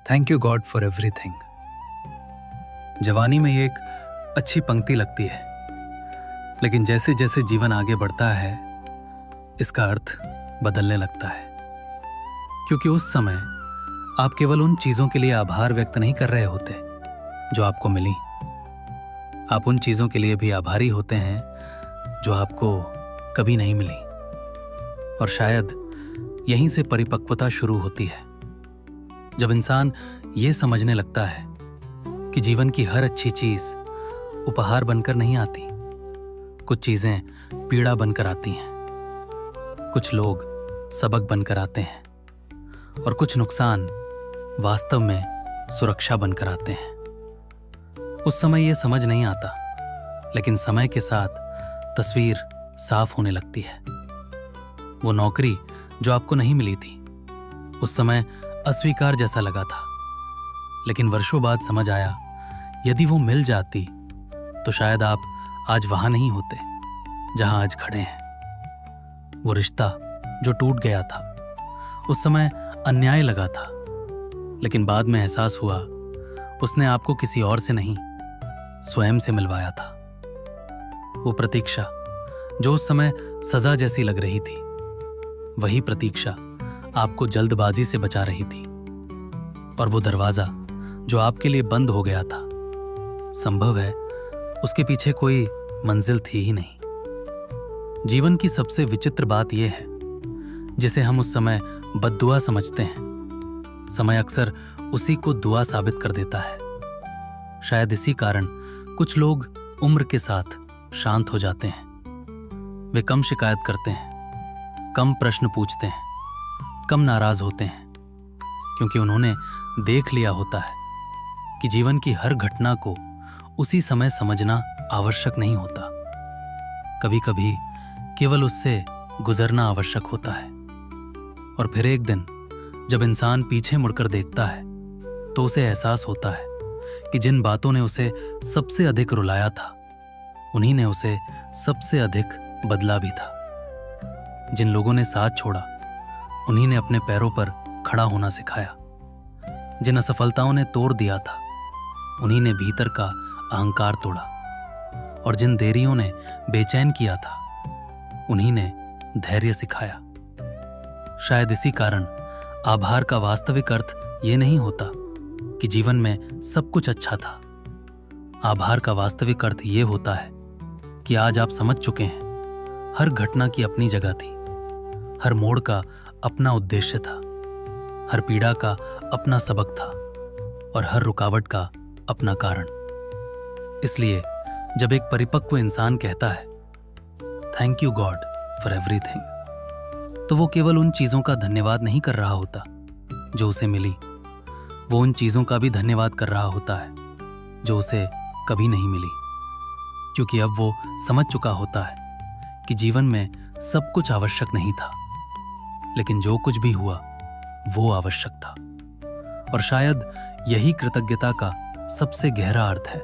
Thank you God for everything. जवानी में ये एक अच्छी पंक्ति लगती है, लेकिन जैसे जैसे जीवन आगे बढ़ता है इसका अर्थ बदलने लगता है। क्योंकि उस समय आप केवल उन चीजों के लिए आभार व्यक्त नहीं कर रहे होते जो आपको मिली, आप उन चीजों के लिए भी आभारी होते हैं जो आपको कभी नहीं मिली। और शायद यहीं से परिपक्वता शुरू होती है, जब इंसान ये समझने लगता है कि जीवन की हर अच्छी चीज उपहार बनकर नहीं आती। कुछ चीजें पीड़ा बनकर आती हैं, कुछ लोग सबक बनकर आते हैं और कुछ नुकसान वास्तव में सुरक्षा बनकर आते हैं। उस समय यह समझ नहीं आता, लेकिन समय के साथ तस्वीर साफ होने लगती है। वो नौकरी जो आपको नहीं मिली थी, उस समय अस्वीकार जैसा लगा था, लेकिन वर्षों बाद समझ आया यदि वो मिल जाती तो शायद आप आज वहां नहीं होते जहां आज खड़े हैं। वो रिश्ता जो टूट गया था उस समय अन्याय लगा था, लेकिन बाद में एहसास हुआ उसने आपको किसी और से नहीं, स्वयं से मिलवाया था। वो प्रतीक्षा जो उस समय सजा जैसी लग रही थी, वही प्रतीक्षा आपको जल्दबाजी से बचा रही थी। और वो दरवाजा जो आपके लिए बंद हो गया था, संभव है उसके पीछे कोई मंजिल थी ही नहीं। जीवन की सबसे विचित्र बात यह है, जिसे हम उस समय बद्दुआ समझते हैं, समय अक्सर उसी को दुआ साबित कर देता है। शायद इसी कारण कुछ लोग उम्र के साथ शांत हो जाते हैं। वे कम शिकायत करते हैं, कम प्रश्न पूछते हैं, कम नाराज होते हैं, क्योंकि उन्होंने देख लिया होता है कि जीवन की हर घटना को उसी समय समझना आवश्यक नहीं होता। कभी कभी केवल उससे गुजरना आवश्यक होता है। और फिर एक दिन जब इंसान पीछे मुड़कर देखता है तो उसे एहसास होता है कि जिन बातों ने उसे सबसे अधिक रुलाया था, उन्हीं ने उसे सबसे अधिक बदला भी था। जिन लोगों ने साथ छोड़ा, उन्हीं ने अपने पैरों पर खड़ा होना सिखाया। जिन असफलताओं ने तोड़ दिया था, उन्हीं ने भीतर का अहंकार तोड़ा। और जिन देरियों ने बेचैन किया था, उन्हीं ने धैर्य सिखाया। शायद इसी कारण आभार का वास्तविक अर्थ ये नहीं होता कि जीवन में सब कुछ अच्छा था। आभार का वास्तविक अर्थ ये होता है कि आज आप समझ चुके हैं हर घटना की अपनी जगह थी, हर मोड़ का अपना उद्देश्य था, हर पीड़ा का अपना सबक था और हर रुकावट का अपना कारण। इसलिए जब एक परिपक्व इंसान कहता है thank you God for everything, तो वो केवल उन चीजों का धन्यवाद नहीं कर रहा होता जो उसे मिली, वो उन चीजों का भी धन्यवाद कर रहा होता है जो उसे कभी नहीं मिली। क्योंकि अब वो समझ चुका होता है कि जीवन में सब कुछ आवश्यक नहीं था, लेकिन जो कुछ भी हुआ वो आवश्यक था। और शायद यही कृतज्ञता का सबसे गहरा अर्थ है।